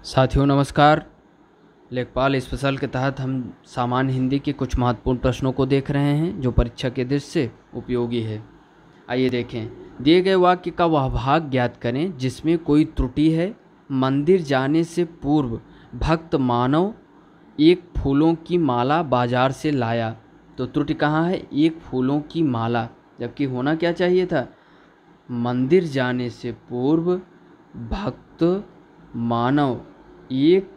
साथियों नमस्कार। लेखपाल स्पेशल के तहत हम सामान्य हिंदी के कुछ महत्वपूर्ण प्रश्नों को देख रहे हैं जो परीक्षा के दृष्टि से उपयोगी है। आइए देखें। दिए गए वाक्य का वह भाग ज्ञात करें जिसमें कोई त्रुटि है। मंदिर जाने से पूर्व भक्त मानव एक फूलों की माला बाजार से लाया। तो त्रुटि कहाँ है? एक फूलों की माला, जबकि होना क्या चाहिए था? मंदिर जाने से पूर्व भक्त मानव एक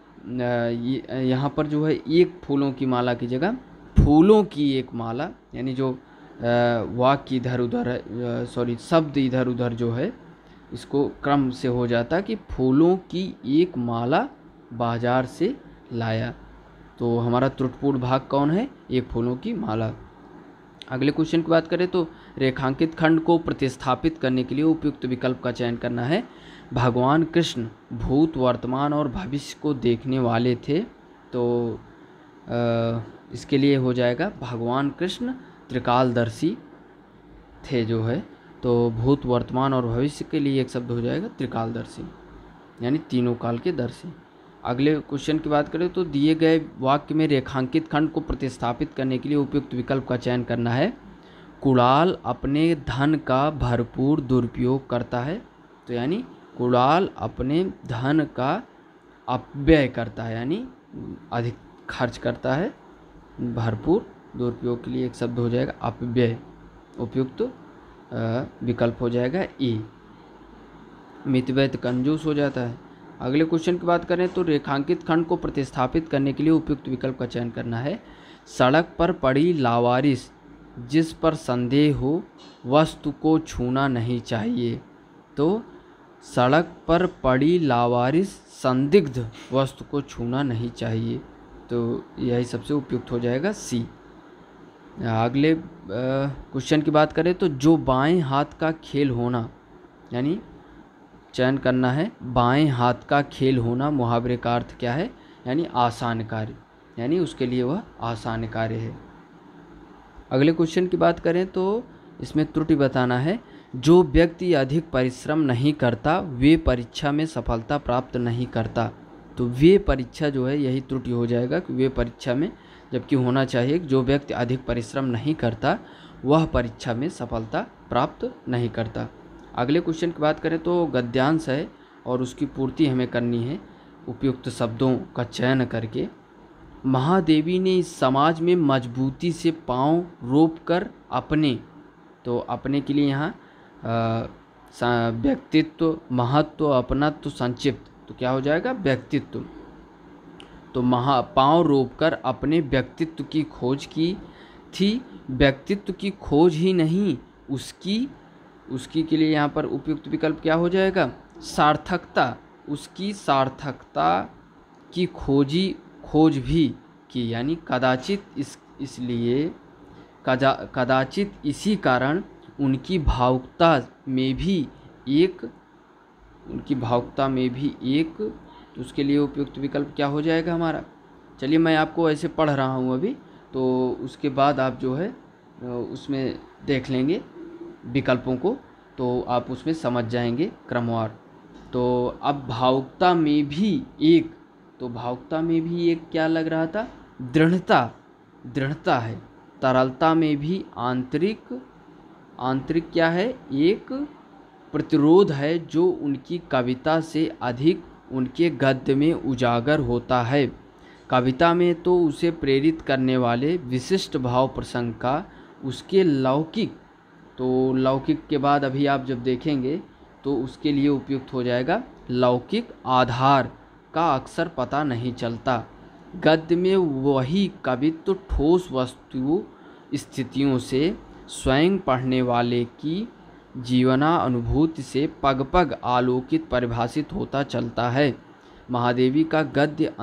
यहाँ पर जो है एक फूलों की माला की जगह फूलों की एक माला, यानी जो वाक्य इधर उधर है, सॉरी शब्द इधर उधर जो है इसको क्रम से हो जाता कि फूलों की एक माला बाजार से लाया। तो हमारा त्रुटिपूर्ण भाग कौन है? एक फूलों की माला। अगले क्वेश्चन की बात करें तो रेखांकित खंड को प्रतिस्थापित करने के लिए उपयुक्त विकल्प का चयन करना है। भगवान कृष्ण भूत, वर्तमान और भविष्य को देखने वाले थे। तो इसके लिए हो जाएगा भगवान कृष्ण त्रिकालदर्शी थे जो है। तो भूत, वर्तमान और भविष्य के लिए एक शब्द हो जाएगा त्रिकालदर्शी, यानी तीनों काल के दर्शी। अगले क्वेश्चन की बात करें तो दिए गए वाक्य में रेखांकित खंड को प्रतिस्थापित करने के लिए उपयुक्त विकल्प का चयन करना है। कुणाल अपने धन का भरपूर दुरुपयोग करता है। तो यानी कुणाल अपने धन का अपव्यय करता है, यानी अधिक खर्च करता है। भरपूर दुरुपयोग के लिए एक शब्द हो जाएगा अपव्यय। उपयुक्त विकल्प हो जाएगा ए। मितव्यय कंजूस हो जाता है। अगले क्वेश्चन की बात करें तो रेखांकित खंड को प्रतिस्थापित करने के लिए उपयुक्त विकल्प का चयन करना है। सड़क पर पड़ी लावारिस जिस पर संदेह हो वस्तु को छूना नहीं चाहिए। तो सड़क पर पड़ी लावारिस संदिग्ध वस्तु को छूना नहीं चाहिए। तो यही सबसे उपयुक्त हो जाएगा सी। अगले क्वेश्चन की बात करें तो जो बाएं हाथ का खेल होना, यानी चयन करना है बाएं हाथ का खेल होना, मुहावरे का अर्थ क्या है? यानी आसान कार्य, यानी उसके लिए वह आसान कार्य है। अगले क्वेश्चन की बात करें तो इसमें त्रुटि बताना है। जो व्यक्ति अधिक परिश्रम नहीं करता वे परीक्षा में सफलता प्राप्त नहीं करता। तो वे परीक्षा जो है यही त्रुटि हो जाएगा कि वे परीक्षा में, जबकि होना चाहिए जो व्यक्ति अधिक परिश्रम नहीं करता वह परीक्षा में सफलता प्राप्त नहीं करता। अगले क्वेश्चन की बात करें तो गद्यांश है और उसकी पूर्ति हमें करनी है उपयुक्त शब्दों का चयन करके। महादेवी ने इस समाज में मजबूती से पांव रोप कर अपने, तो अपने के लिए यहाँ व्यक्तित्व, महत्व, अपनत्व, संक्षिप्त, तो क्या हो जाएगा? व्यक्तित्व। तो पांव रोप कर अपने व्यक्तित्व की खोज की थी। व्यक्तित्व की खोज ही नहीं, उसकी के लिए यहाँ पर उपयुक्त विकल्प क्या हो जाएगा? सार्थकता। उसकी सार्थकता की खोज भी की, यानी कदाचित इसलिए कदाचित इसी कारण उनकी भावुकता में भी एक, तो उसके लिए उपयुक्त विकल्प क्या हो जाएगा हमारा? चलिए मैं आपको ऐसे पढ़ रहा हूँ अभी, तो उसके बाद आप जो है उसमें देख लेंगे विकल्पों को, तो आप उसमें समझ जाएंगे क्रमवार। तो अब भावुकता में भी एक, तो भावुकता में भी एक क्या लग रहा था? दृढ़ता है। तरलता में भी आंतरिक क्या है? एक प्रतिरोध है जो उनकी कविता से अधिक उनके गद्य में उजागर होता है। कविता में तो उसे प्रेरित करने वाले विशिष्ट भाव प्रसंग का उसके लौकिक, तो लौकिक के बाद अभी आप जब देखेंगे तो उसके लिए उपयुक्त हो जाएगा लौकिक आधार का अक्सर पता नहीं चलता। गद्य में वही कवित्व ठोस वस्तु स्थितियों से स्वयं पढ़ने वाले की जीवना अनुभूति से पग पग आलोकित परिभाषित होता चलता है। महादेवी का गद्य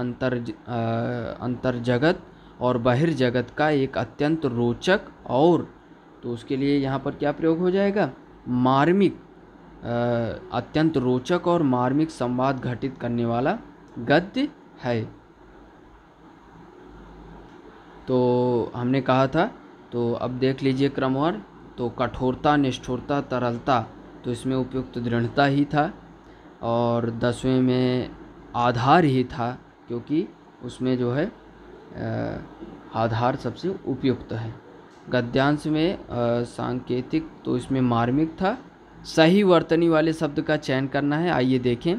अंतर्जगत और बहिर्जगत का एक अत्यंत रोचक और, तो उसके लिए यहाँ पर क्या प्रयोग हो जाएगा? मार्मिक, अत्यंत रोचक और मार्मिक संवाद घटित करने वाला गद्य है। तो हमने कहा था, तो अब देख लीजिए क्रमवार। तो कठोरता, निष्ठुरता, तरलता, तो इसमें उपयुक्त दृढ़ता ही था। और 10वें में आधार ही था, क्योंकि उसमें जो है आधार सबसे उपयुक्त है। गद्यांश में सांकेतिक, तो इसमें मार्मिक था। सही वर्तनी वाले शब्द का चयन करना है। आइए देखें,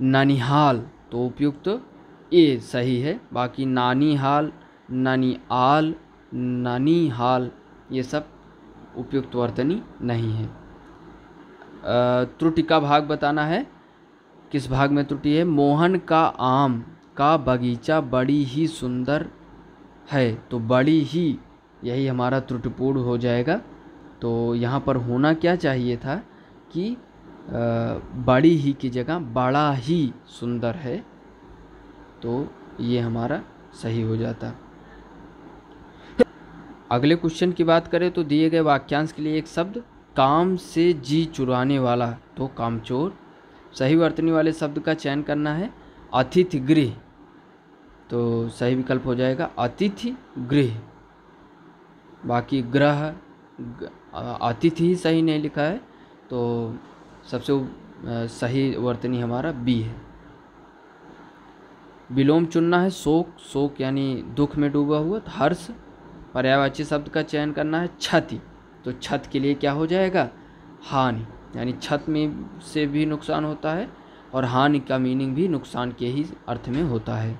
ननिहाल तो उपयुक्त ए सही है, बाकी नानीहाल, ननिआल, ननिहाल ये सब उपयुक्त वर्तनी नहीं है। त्रुटि का भाग बताना है। किस भाग में त्रुटि है? मोहन का आम का बगीचा बड़ी ही सुंदर है, तो बड़ी ही यही हमारा त्रुटिपूर्ण हो जाएगा। तो यहाँ पर होना क्या चाहिए था कि बड़ी ही की जगह बड़ा ही सुंदर है, तो ये हमारा सही हो जाता। अगले क्वेश्चन की बात करें तो दिए गए वाक्यांश के लिए एक शब्द, काम से जी चुराने वाला, तो कामचोर। सही वर्तनी वाले शब्द का चयन करना है। अतिथि गृह, तो सही विकल्प हो जाएगा अतिथि गृह। बाकी ग्रह, अतिथि ही सही नहीं लिखा है, तो सबसे सही वर्तनी हमारा बी है। विलोम चुनना है। शोक, शोक यानी दुख में डूबा हुआ। हर्ष, पर्यायवाची शब्द का चयन करना है। क्षति, तो छत के लिए क्या हो जाएगा? हानि, यानी छत में से भी नुकसान होता है और हानि का मीनिंग भी नुकसान के ही अर्थ में होता है।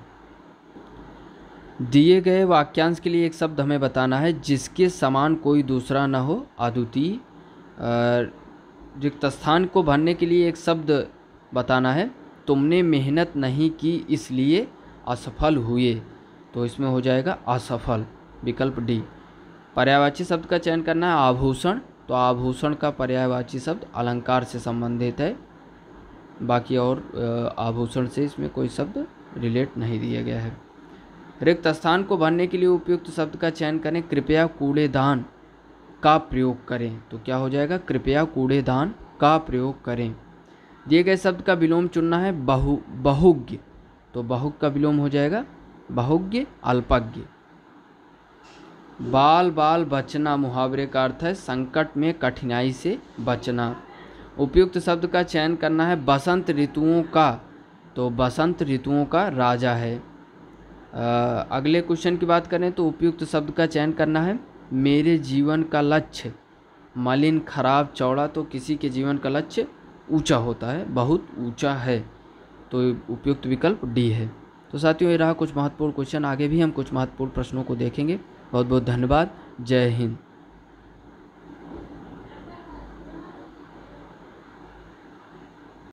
दिए गए वाक्यांश के लिए एक शब्द हमें बताना है, जिसके समान कोई दूसरा न हो, अद्वितीय। रिक्त स्थान को भरने के लिए एक शब्द बताना है। तुमने मेहनत नहीं की इसलिए असफल हुए, तो इसमें हो जाएगा असफल, विकल्प डी। पर्यायवाची शब्द का चयन करना है। आभूषण, तो आभूषण का पर्यायवाची शब्द अलंकार से संबंधित है। बाकी और आभूषण से इसमें कोई शब्द रिलेट नहीं दिया गया है। रिक्त स्थान को भरने के लिए उपयुक्त शब्द का चयन करें। कृपया कूड़ेदान का प्रयोग करें, तो क्या हो जाएगा? कृपया कूड़ेदान का प्रयोग करें। दिए गए शब्द का विलोम चुनना है। बहुज्ञ, तो बहुग का विलोम हो जाएगा बहुज्ञ, अल्पज्ञ। बाल बाल बचना मुहावरे का अर्थ है संकट में कठिनाई से बचना। उपयुक्त शब्द का चयन करना है। बसंत ऋतुओं का, तो बसंत ऋतुओं का राजा है। अगले क्वेश्चन की बात करें तो उपयुक्त शब्द का चयन करना है। मेरे जीवन का लक्ष्य मलिन, खराब, चौड़ा, तो किसी के जीवन का लक्ष्य ऊंचा होता है, बहुत ऊंचा है, तो उपयुक्त विकल्प डी है। तो साथियों, ये रहा कुछ महत्वपूर्ण क्वेश्चन। आगे भी हम कुछ महत्वपूर्ण प्रश्नों को देखेंगे। बहुत बहुत धन्यवाद। जय हिंद।